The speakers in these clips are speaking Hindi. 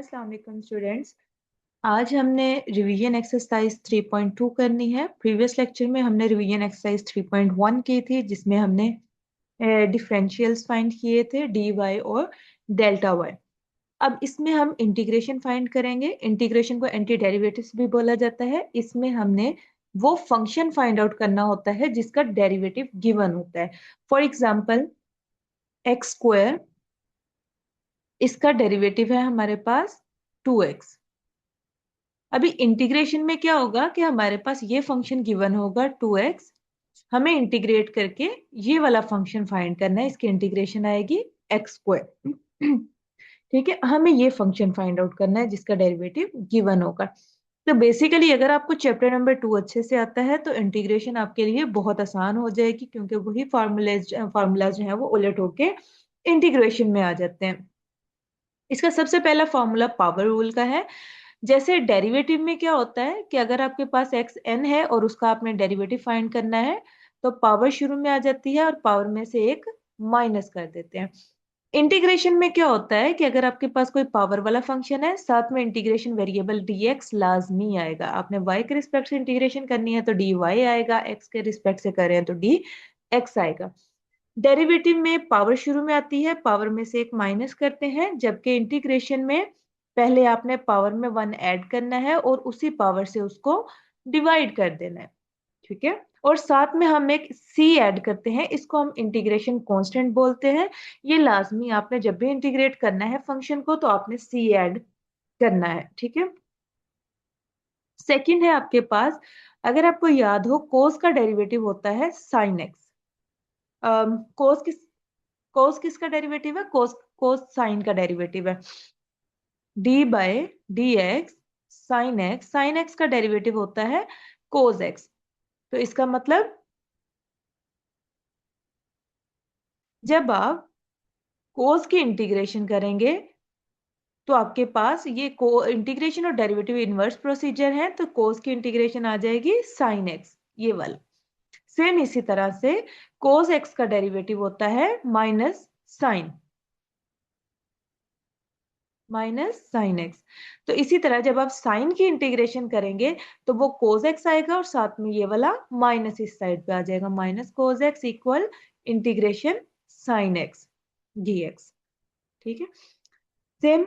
अस्सलाम वालेकुम स्टूडेंट्स। आज हमने रिवीजन एक्सरसाइज 3.2 करनी है। प्रीवियस लेक्चर में हमने रिवीजन एक्सरसाइज 3.1 की थी जिसमें हमने डिफरेंशियल्स फाइंड किए थे डी वाई और डेल्टा वाई। अब इसमें हम इंटीग्रेशन फाइंड करेंगे। इंटीग्रेशन को एंटी डेरिवेटिव्स भी बोला जाता है। इसमें हमने वो फंक्शन फाइंड आउट करना होता है जिसका डेरिवेटिव गिवन होता है। फॉर एग्जाम्पल एक्स स्क्वायर, इसका डेरिवेटिव है हमारे पास 2x। अभी इंटीग्रेशन में क्या होगा कि हमारे पास ये फंक्शन गिवन होगा 2x, हमें इंटीग्रेट करके ये वाला फंक्शन फाइंड करना है। इसकी इंटीग्रेशन आएगी एक्स स्क्वायर। ठीक है, हमें ये फंक्शन फाइंड आउट करना है जिसका डेरिवेटिव गिवन होगा। तो बेसिकली अगर आपको चैप्टर नंबर 2 अच्छे से आता है तो इंटीग्रेशन आपके लिए बहुत आसान हो जाएगी, क्योंकि वही फार्मूला जो है वो उलट होके इंटीग्रेशन में आ जाते हैं। इसका सबसे पहला फॉर्मूला पावर रूल का है। जैसे डेरिवेटिव में क्या होता है कि अगर आपके पास एक्स एन है और उसका आपने डेरिवेटिव फाइंड करना है तो पावर शुरू में आ जाती है और पावर में से एक माइनस कर देते हैं। इंटीग्रेशन में क्या होता है कि अगर आपके पास कोई पावर वाला फंक्शन है, साथ में इंटीग्रेशन वेरिएबल dx लाजमी आएगा। आपने y के रिस्पेक्ट से इंटीग्रेशन करनी है तो dy आएगा, x के रिस्पेक्ट से कर रहे हैं तो dx आएगा। डेरिवेटिव में पावर शुरू में आती है, पावर में से एक माइनस करते हैं, जबकि इंटीग्रेशन में पहले आपने पावर में 1 ऐड करना है और उसी पावर से उसको डिवाइड कर देना है। ठीक है, और साथ में हम एक c ऐड करते हैं, इसको हम इंटीग्रेशन कांस्टेंट बोलते हैं। ये लाजमी, आपने जब भी इंटीग्रेट करना है फंक्शन को तो आपने c ऐड करना है। ठीक है, सेकंड है आपके पास, अगर आपको याद हो कोस का डेरिवेटिव होता है साइन एक्स। कोस कोस किसका डेरिवेटिव है? कोस कोस साइन का डेरिवेटिव है। D by d x sine x का डेरिवेटिव होता है कोस एक्स। तो इसका मतलब जब आप कोस की इंटीग्रेशन करेंगे तो आपके पास ये को इंटीग्रेशन और डेरिवेटिव इनवर्स प्रोसीजर है, तो कोस की इंटीग्रेशन आ जाएगी साइन एक्स ये वाला। सेम इसी तरह से कोस एक्स का डेरिवेटिव होता है माइनस साइन एक्स। तो इसी तरह जब आप साइन की इंटीग्रेशन करेंगे तो वो कोस एक्स आएगा और साथ में ये वाला माइनस इस साइड पे आ जाएगा, minus cos x equal integration sine x dx। ठीक है, सेम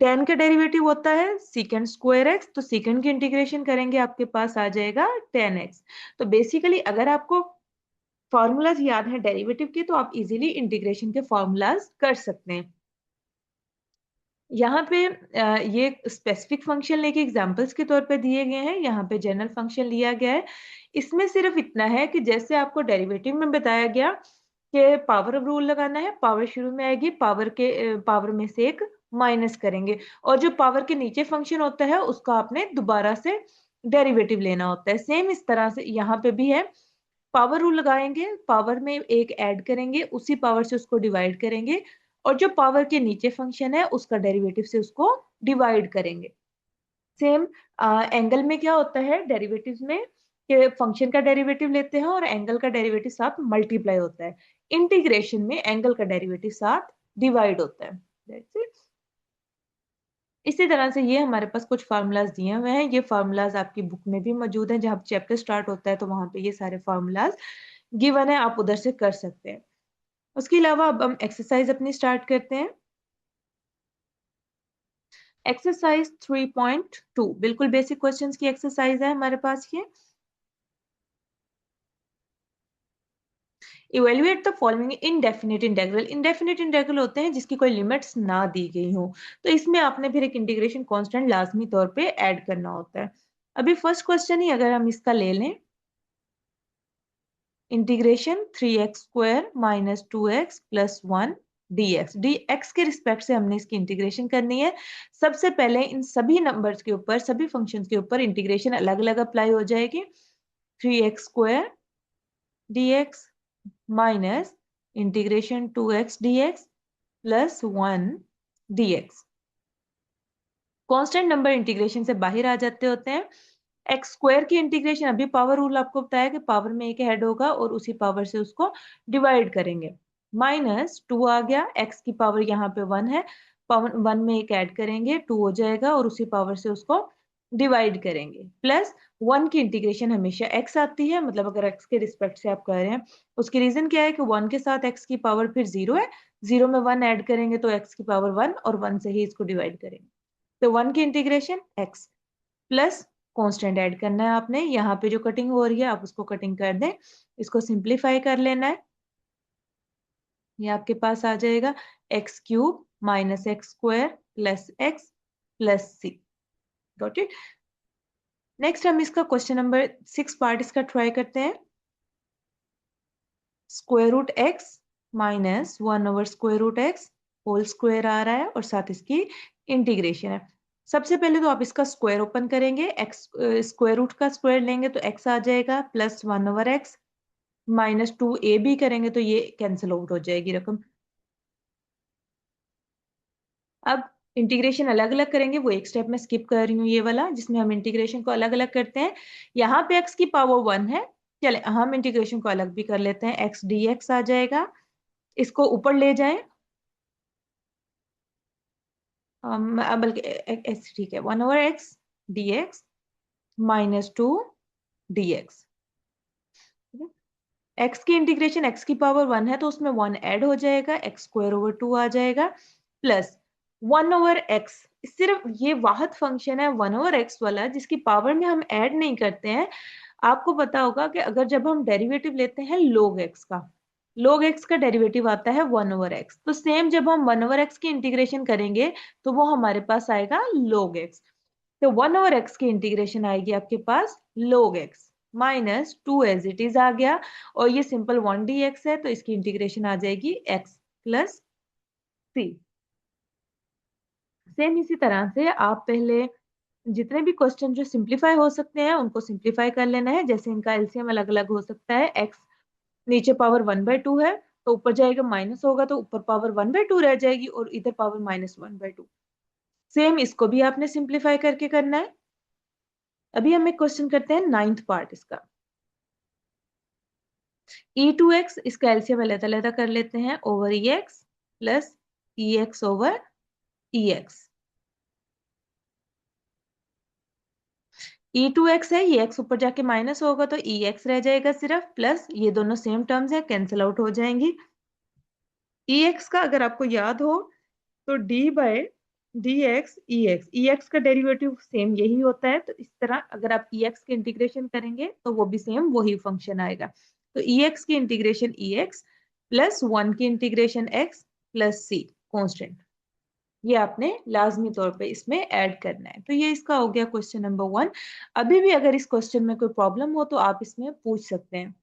टेन का डेरिवेटिव होता है सीकेंड स्क्वायर एक्स, तो सीकेंड की इंटीग्रेशन करेंगे आपके पास आ जाएगा 10x। तो बेसिकली अगर आपको फॉर्मूलाज याद है डेरिवेटिव के तो आप इजीली इंटीग्रेशन के फॉर्मूलाज कर सकते हैं। यहाँ पे ये स्पेसिफिक फंक्शन लेके एग्जांपल्स के तौर पे दिए गए हैं, यहाँ पे जनरल फंक्शन लिया गया है। इसमें सिर्फ इतना है कि जैसे आपको डेरिवेटिव में बताया गया कि पावर रूल लगाना है, पावर शुरू में आएगी, पावर में से एक माइनस करेंगे और जो पावर के नीचे फंक्शन होता है उसका आपने दोबारा से डेरिवेटिव लेना होता है। सेम इस तरह से यहाँ पे भी है, पावर रूल लगाएंगे, पावर में एक ऐड करेंगे, उसी पावर से उसको डिवाइड करेंगे और जो पावर के नीचे फंक्शन है उसका डेरिवेटिव से उसको डिवाइड करेंगे। सेम एंगल में क्या होता है डेरिवेटिव्स में कि फंक्शन का डेरिवेटिव लेते हैं और एंगल का डेरिवेटिव साथ मल्टीप्लाई होता है। इंटीग्रेशन में एंगल का डेरिवेटिव साथ डिवाइड होता है। That's it. इसी तरह से ये हमारे पास कुछ फार्मूलाज दिए हुए हैं। ये फार्मूलाज आपकी बुक में भी मौजूद हैं, जहाँ चैप्टर स्टार्ट होता है तो वहां पे ये सारे फार्मूलाज गिवन है, आप उधर से कर सकते हैं। उसके अलावा अब हम एक्सरसाइज अपनी स्टार्ट करते हैं। एक्सरसाइज 3.2 बिल्कुल बेसिक क्वेश्चंस की एक्सरसाइज है हमारे पास ये। Evaluate the following indefinite integral. Indefinite integral होते हैं जिसकी कोई लिमिट्स ना दी गई हो, तो इसमें आपने फिर एक इंटीग्रेशन कांस्टेंट लाजमी तौर पे ऐड करना होता है। अभी फर्स्ट क्वेश्चन ही अगर हम इसका ले लें, integration 3x square minus 2x plus 1 dx के रिस्पेक्ट से हमने इसकी इंटीग्रेशन करनी है। सबसे पहले इन सभी नंबर्स के ऊपर, सभी फंक्शंस के ऊपर इंटीग्रेशन अलग अलग अप्लाई हो जाएगी। 3x square dx minus integration 2x dx plus 1 dx। Constant number integration से बाहर आ जाते होते हैं। एक्स स्क्वायर की इंटीग्रेशन, अभी पावर रूल आपको बताया कि पावर में एक हेड होगा और उसी पावर से उसको डिवाइड करेंगे। माइनस 2 आ गया, एक्स की पावर यहाँ पे 1 है, पावर 1 में एक ऐड करेंगे 2 हो जाएगा और उसी पावर से उसको डिवाइड करेंगे। प्लस 1 की इंटीग्रेशन हमेशा x आती है, मतलब अगर x के रिस्पेक्ट से आप कर रहे हैं, उसकी रीजन क्या है कि 1 के साथ x की पावर फिर 0 है, 0 में 1 ऐड करेंगे तो x की पावर 1 और 1 से ही इसको डिवाइड करेंगे। तो 1 की integration x plus constant add करना है आपने। यहाँ पे जो कटिंग हो रही है आप उसको कटिंग कर दें, इसको सिंप्लीफाई कर लेना है। ये आपके पास आ जाएगा x cube minus x square plus x plus c. Got it. Next हम इसका क्वेश्चन नंबर 6 पार्ट इसका ट्राई करते हैं। Square root x minus 1 over square root x whole square आ रहा है और साथ इसकी इंटीग्रेशन है। सबसे पहले तो आप इसका स्क्वायर ओपन करेंगे, एक्स स्क्वायर रूट का स्क्वायर लेंगे तो एक्स आ जाएगा plus 1 over x, minus 2 a b करेंगे तो ये कैंसिल आउट हो जाएगी रकम। अब इंटीग्रेशन अलग अलग करेंगे, वो एक स्टेप में स्किप कर रही हूँ ये वाला जिसमें हम इंटीग्रेशन को अलग अलग करते हैं। यहाँ पे x की पावर 1 है, चले हम इंटीग्रेशन को अलग भी कर लेते हैं, x dx आ जाएगा। इसको ऊपर ले जाएं, बल्कि x ठीक है, 1 over x dx minus 2 dx। x की इंटीग्रेशन x की पावर 1 है तो उसमें 1 ऐड हो जाएगा, x स्क्वायर ओवर 2 आ जाएगा प्लस 1 ओवर x। सिर्फ ये वाहद फंक्शन है 1 ओवर x वाला जिसकी पावर में हम ऐड नहीं करते हैं। आपको पता होगा कि अगर जब हम डेरिवेटिव लेते हैं log x का, log x का डेरिवेटिव आता है 1 ओवर x, तो सेम जब हम 1 ओवर x की इंटीग्रेशन करेंगे तो वो हमारे पास आएगा log x। तो 1 ओवर x की इंटीग्रेशन आएगी आपके पास log x minus 2 as it is आ गया, और ये सिंपल 1 dx है तो इसकी इंटीग्रेशन आ जाएगी x प्लस सी। सेम इसी तरह से आप पहले जितने भी क्वेश्चन जो सिंप्लीफाई हो सकते हैं उनको सिंप्लीफाई कर लेना है। जैसे इनका एलसीएम अलग अलग हो सकता है, x नीचे पावर 1/2 है तो ऊपर जाएगा माइनस होगा तो ऊपर पावर 1/2 रह जाएगी और इधर पावर माइनस 1/2। सेम इसको भी आपने सिंप्लीफाई करके करना है। अभी हम एक क्वेश्चन करते हैं 9th पार्ट इसका। e2x इसका एलसीएम अलग-अलग कर लेते हैं, over ex plus ex over ex। e2x है, ये x ऊपर जाके माइनस होगा तो ex रह जाएगा सिर्फ, प्लस ये दोनों सेम टर्म्स है कैंसिल आउट हो जाएंगी। ex का अगर आपको याद हो तो d बाय डी एक्स ई एक्स, ई एक्स का डेरिवेटिव सेम यही होता है, तो इस तरह अगर आप ई एक्स की इंटीग्रेशन करेंगे तो वो भी सेम वही फंक्शन आएगा। तो ई एक्स की इंटीग्रेशन ई एक्स प्लस 1 की इंटीग्रेशन एक्स प्लस सी कॉन्स्टेंट, ये आपने लाजमी तौर पे इसमें ऐड करना है। तो ये इसका हो गया क्वेश्चन नंबर 1। अभी भी अगर इस क्वेश्चन में कोई प्रॉब्लम हो तो आप इसमें पूछ सकते हैं।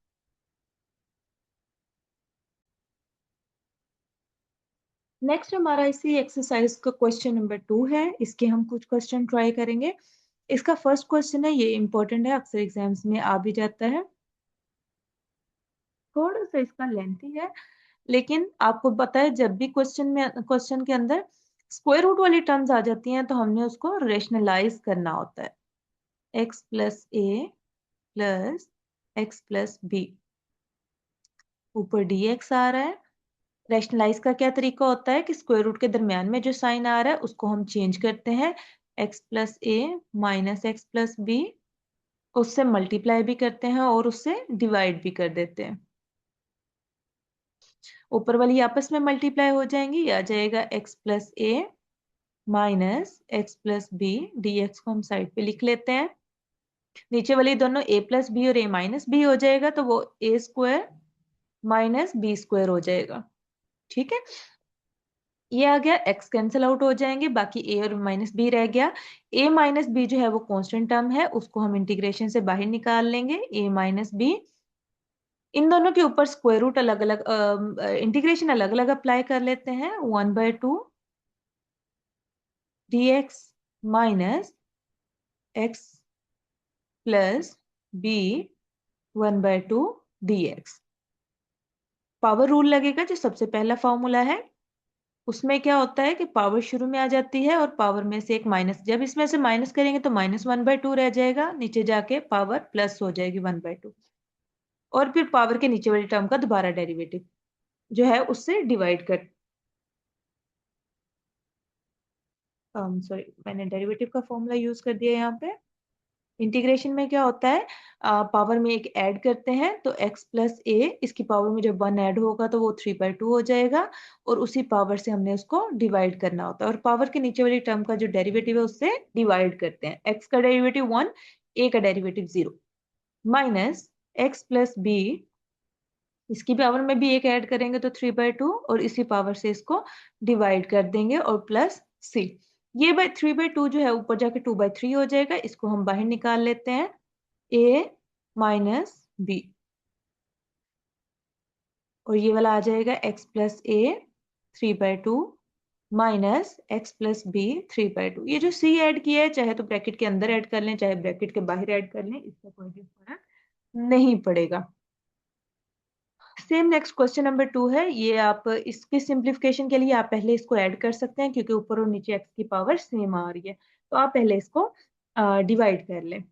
नेक्स्ट हमारा इसी एक्सरसाइज का क्वेश्चन नंबर 2 है, इसके हम कुछ क्वेश्चन ट्राई करेंगे। इसका फर्स्ट क्वेश्चन है, ये इंपॉर्टेंट है, अक्सर एग्जाम्स में आ भी जाता है। थोड़ा सा इसका लेंथी है, लेकिन आपको पता है जब भी क्वेश्चन के अंदर स्क्वायर रूट वाली टर्म्स आ जाती हैं तो हमने उसको रेशनलाइज करना होता है। एक्स प्लस ए प्लस एक्स प्लस बी, ऊपर डी एक्स आ रहा है। रैशनलाइज का क्या तरीका होता है कि स्क्वायर रूट के दरमियान में जो साइन आ रहा है उसको हम चेंज करते हैं, x plus a minus x plus B, उससे मल्टीप्लाई भी करते हैं और उससे डिवाइड भी कर देते हैं। ऊपर वाली आपस में मल्टीप्लाई हो जाएंगी, ये आ जाएगा x plus a minus x plus b, d x को हम साइड पे लिख लेते हैं। नीचे वाली दोनों ए प्लस बी और ए माइनस बी हो जाएगा तो वो ए स्क्वायर माइनस बी स्क्वायर हो जाएगा। ठीक है, ये आ गया, x कैंसिल आउट हो जाएंगे, बाकी a और माइनस बी रह गया। a माइनस बी जो है वो कांस्टेंट टर्म है, उसको हम इंटीग्रेशन से बाहर निकाल लेंगे, a माइनस बी। इन दोनों के ऊपर स्क्वायर रूट अलग अलग, इंटीग्रेशन अलग अलग अप्लाई कर लेते हैं, 1/2 dx minus x plus b 1/2 dx। Power rule लगेगा, जो सबसे पहला फॉर्मूला है उसमें क्या होता है कि पावर शुरू में आ जाती है और पावर में से एक माइनस, जब इसमें से माइनस करेंगे तो माइनस 1/2 रह जाएगा, नीचे जाके पावर प्लस हो जाएगी 1/2, और फिर पावर के नीचे वाली टर्म का दोबारा डेरिवेटिव जो है उससे डिवाइड कर। सॉरी, मैंने डेरिवेटिव का फॉर्मूला यूज कर दिया यहाँ पे। इंटीग्रेशन में क्या होता है, पावर में एक ऐड करते हैं तो x प्लस ए, इसकी पावर में जब 1 ऐड होगा तो वो 3/2 हो जाएगा, और उसी पावर से हमने उसको डिवाइड करना होता है, और पावर के नीचे वाली टर्म का जो डेरिवेटिव है उससे डिवाइड करते हैं। x का डेरिवेटिव 1, a का डेरिवेटिव 0, माइनस x प्लस बी, इसकी पावर में भी एक ऐड करेंगे तो 3/2, और इसी पावर से इसको डिवाइड कर देंगे, और प्लस सी। ये बाय 3/2 जो है ऊपर जाके 2/3 हो जाएगा, इसको हम बाहर निकाल लेते हैं, a माइनस बी, और ये वाला आ जाएगा x प्लस ए 3/2 माइनस x प्लस बी 3/2। ये जो c ऐड किया है, चाहे तो ब्रैकेट के अंदर ऐड कर लें चाहे ब्रैकेट के बाहर ऐड कर लें, इससे कोई भी फर्क नहीं पड़ेगा। सेम नेक्स्ट क्वेश्चन नंबर 2 है, ये आप इसके सिंप्लीफिकेशन के लिए आप पहले इसको ऐड कर सकते हैं, क्योंकि ऊपर और नीचे x की पावर सेम आ रही है, तो आप पहले इसको डिवाइड कर लें।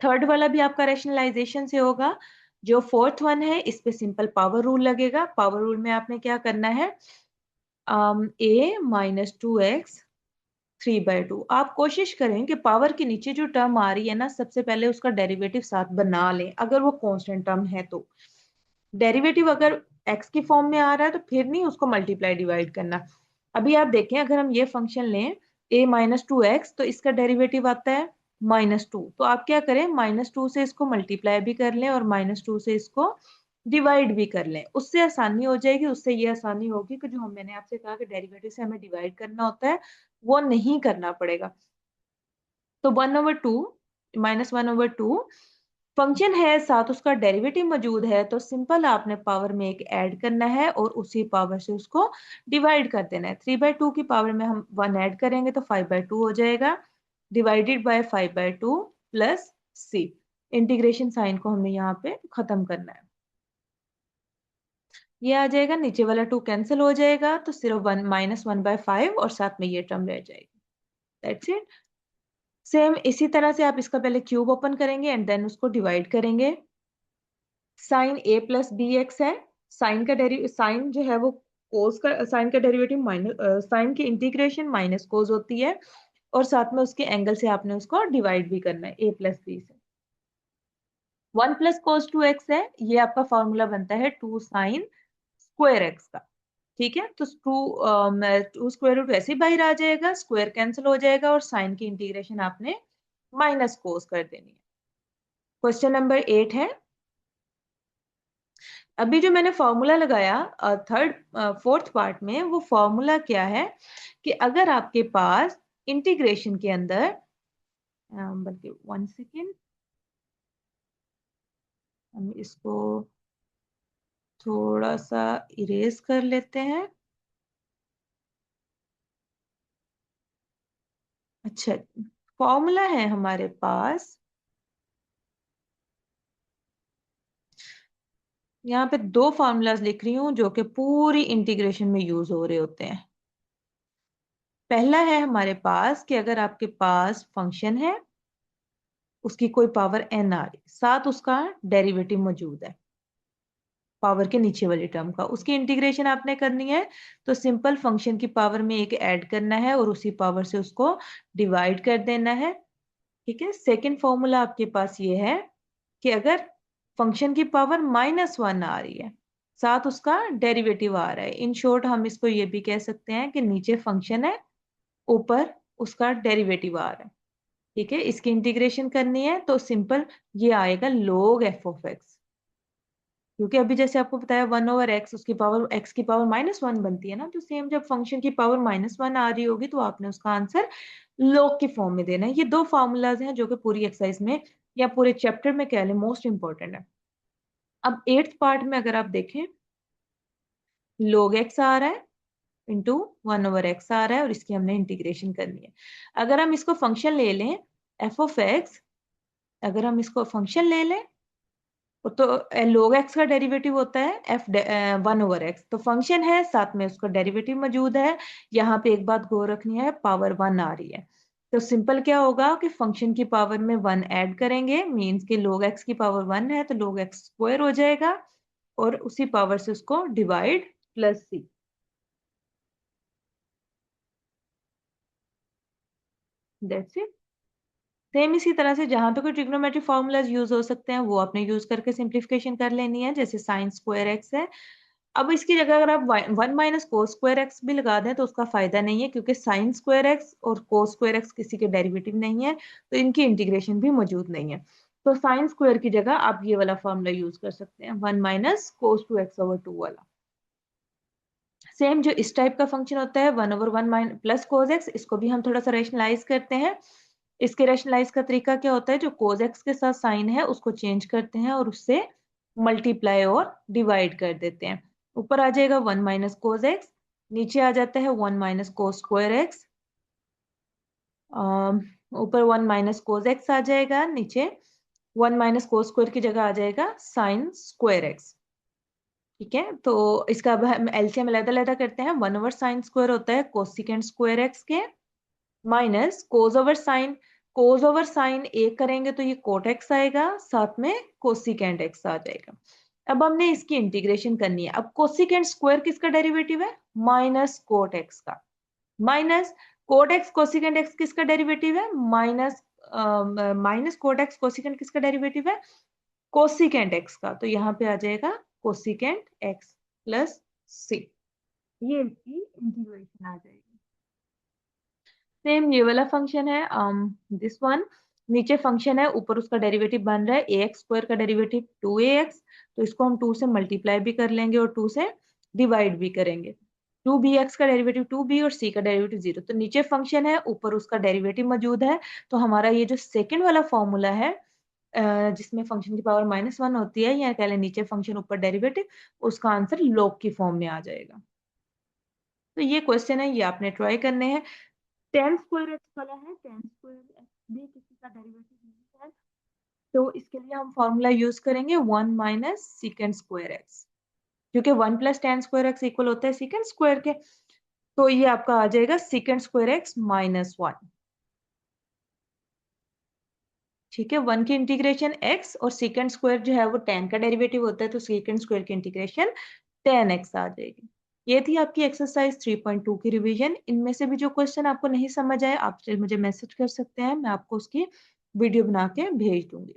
थर्ड वाला भी आपका रैशनलाइजेशन से होगा। जो फोर्थ वन है इस पे सिंपल पावर रूल लगेगा। पावर रूल में आपने क्या करना है, a माइनस 2x 3/2। आप कोशिश करें कि पावर के नीचे जो टर्म आ रही है ना, सबसे पहले उसका डेरिवेटिव साथ बना लें, अगर वो कांस्टेंट टर्म है तो। डेरिवेटिव अगर x की फॉर्म में आ रहा है तो फिर नहीं उसको मल्टीप्लाई डिवाइड करना। अभी आप देखें, अगर हम ये फंक्शन लें a माइनस 2x, तो इसका डेरिवेटिव आता है -2, तो आप क्या करें, -2 से इसको मल्टीप्लाई भी कर लें और -2 से इसको डिवाइड भी कर लें, उससे आसानी हो जाएगी। उससे ये आसानी होगी कि जो मैंने आपसे कहा कि डेरिवेटिव से हमें डिवाइड करना होता है, वो नहीं करना पड़ेगा। तो 1/2 -1/2 फंक्शन है, साथ उसका डेरिवेटिव मौजूद है, तो सिंपल आपने पावर में एक ऐड करना है और उसी पावर से उसको डिवाइड कर देना है। 3/2 की पावर में हम 1 ऐड करेंगे तो 5/2 हो जाएगा, divided by 5/2 plus c. Integration sine को हमने यहाँ पे खत्म करना है। ये आ जाएगा, नीचे वाला 2 कैंसिल हो जाएगा, तो सिर्फ 1 -1/5 और साथ में ये टर्म रह जाएगी। That's it. सेम इसी तरह से आप इसका पहले क्यूब ओपन करेंगे एंड देन उसको डिवाइड करेंगे। Sine a plus b x है, साइन जो है वो कोस का, साइन का डेरिवेटिव माइनस, साइन की इंटीग्रेशन माइनस कोस होती है, और साथ में उसके एंगल से आपने उसको डिवाइड भी करना है a प्लस बी से। 1 प्लस कोस 2x है, ये आपका फॉर्मूला बनता है 2 साइन स्क्वायर एक्स का। ठीक है, तो 2 स्क्वायर रूट वैसे ही बाहर आ जाएगा, स्क्वायर कैंसिल हो जाएगा, और साइन की इंटीग्रेशन आपने माइनस कोस कर देनी है। क्वेश्चन नंबर 8 है, अभी जो मैंने फॉर्मूला लगाया फोर्थ पार्ट में, वो फॉर्मूला क्या है कि अगर आपके पास इंटीग्रेशन के अंदर, बल्कि 1 सेकेंड, हम इसको थोड़ा सा इरेज कर लेते हैं। अच्छा, फॉर्मूला है हमारे पास, यहाँ पे 2 फॉर्मूलाज लिख रही हूँ जो कि पूरी इंटीग्रेशन में यूज हो रहे होते हैं। पहला है हमारे पास कि अगर आपके पास फंक्शन है, उसकी कोई पावर n आ रही, साथ उसका डेरिवेटिव मौजूद है पावर के नीचे वाली टर्म का, उसकी इंटीग्रेशन आपने करनी है, तो सिंपल फंक्शन की पावर में एक ऐड करना है और उसी पावर से उसको डिवाइड कर देना है। ठीक है, सेकंड फॉर्मूला आपके पास ये है कि अगर फंक्शन की पावर -1 आ रही है, साथ उसका डेरिवेटिव आ रहा है, इन शॉर्ट हम इसको ये भी कह सकते हैं कि नीचे फंक्शन है, ऊपर उसका डेरिवेटिव आ रहा है। ठीक है, इसकी इंटीग्रेशन करनी है तो सिंपल ये आएगा log f ऑफ x, क्योंकि अभी जैसे आपको बताया 1/x, उसकी पावर x की पावर -1 बनती है ना, तो सेम जब फंक्शन की पावर -1 आ रही होगी तो आपने उसका आंसर log की फॉर्म में देना है। ये 2 फॉर्मूलाज हैं जो कि पूरी एक्सरसाइज में या पूरे चैप्टर में कह लें मोस्ट इंपॉर्टेंट है। अब 8th पार्ट में अगर आप देखें, log x आ रहा है इंटू 1/x आ रहा है, और इसकी हमने इंटीग्रेशन करनी है। अगर हम इसको फंक्शन ले लें f ऑफ x, अगर हम इसको फंक्शन ले लें तो log x का डेरिवेटिव होता है 1/x, तो फंक्शन है साथ में उसका डेरिवेटिव मौजूद है। यहाँ पे एक बात गौर रखनी है, पावर 1 आ रही है, तो सिंपल क्या होगा कि फंक्शन की पावर में 1 ऐड करेंगे, मीन्स कि log x की पावर 1 है तो log x स्क्वायर हो जाएगा, और उसी पावर से उसको divide plus c. That's it. Same इसी तरह से जहां पे कोई ट्रिग्नोमेट्रिक फॉर्मूलाज यूज हो सकते हैं वो आपने यूज करके सिंप्लीफिकेशन कर लेनी है, जैसे साइन स्क्वायर एक्स है। अब इसकी जगह अगर आप 1 - cos स्क्वायर एक्स भी लगा दें तो उसका फायदा नहीं है, क्योंकि साइन स्क्वायर एक्स और कोस स्क्वायर एक्स किसी के डेरिवेटिव नहीं है, तो इनकी इंटीग्रेशन भी मौजूद नहीं है। तो साइन स्क्वायर की जगह आप ये वाला फॉर्मूला यूज कर सकते हैं, 1 - cos 2x/2 वाला। सेम जो इस टाइप का फंक्शन होता है 1/1 प्लस कोस एक्स, इसको भी हम थोड़ा सा रेशनलाइज करते हैं। इसके रेशनलाइज का तरीका क्या होता है, जो कोस एक्स के साथ साइन है उसको चेंज करते हैं और उससे मल्टीप्लाई और डिवाइड कर देते हैं। ऊपर आ जाएगा 1 - cos x, नीचे आ जाता है 1 - cos स्क्वायर एक्स। ऊपर 1 - cos x आ जाएगा, नीचे 1 - cos स्क्वायर की जगह आ जाएगा साइन स्क्वायर एक्स। ठीक है, तो इसका अब हम एलसीएम अलग-अलग करते हैं। 1/sin स्क्वायर होता है कोसिकेंट स्क्वायर एक्स के, माइनस कोस ओवर साइन एक करेंगे तो ये कोट एक्स आएगा, साथ में कोसिकेंट एक्स आ जाएगा। अब हमने इसकी इंटीग्रेशन करनी है। अब कोसिकेंट स्क्वायर किसका डेरिवेटिव है, माइनस कोट एक्स का, minus cot x cosecant x किसका डेरिवेटिव है, माइनस कोट एक्स कोसिकेंट किसका डेरिवेटिव है, कोसिकेंट एक्स का। तो यहाँ पे आ जाएगा कोसिकेंट एक्स प्लस सी, ये इसकी इंटीग्रेशन आ जाएगी। सेम ये वाला फंक्शन है, दिस वन। नीचे फंक्शन है, ऊपर उसका डेरिवेटिव बन रहा है ax² का डेरिवेटिव 2ax, तो इसको हम 2 से मल्टीप्लाई भी कर लेंगे और 2 से डिवाइड भी करेंगे। 2bx का डेरिवेटिव 2b और c का डेरिवेटिव 0। तो नीचे फंक्शन है, ऊपर उसका डेरिवेटिव मौजूद है। तो हमारा ये जो सेकेंड वाला फॉर्मूला है, जिसमें फंक्शन की पावर -1 होती है, या कह लें नीचे फंक्शन ऊपर डेरिवेटिव, उसका आंसर लॉग की फॉर्म में आ जाएगा। तो ये क्वेश्चन है, ये आपने ट्राई करने हैं। टेन स्क्वायर एक्स वाला है, टेन स्क्वायर एक्स भी किसी का डेरिवेटिव नहीं है, तो इसके लिए हम फॉर्मूला यूज करेंगे 1 - secant स्क्वायर एक्स, क्योंकि 1 + tan स्क्वायर एक्स इक्वल होता है secant स्क्वायर के। तो ये आपका आ जाएगा secant स्क्वायर एक्स -1। ठीक है, 1 की इंटीग्रेशन x और secant स्क्वायर जो है वो tan का डेरिवेटिव होता है, तो secant स्क्वायर की इंटीग्रेशन tan x आ जाएगी। ये थी आपकी एक्सरसाइज 3.2 की रिवीजन। इनमें से भी जो क्वेश्चन आपको नहीं समझ आए, आप मुझे मैसेज कर सकते हैं, मैं आपको उसकी वीडियो बना के भेज दूंगी।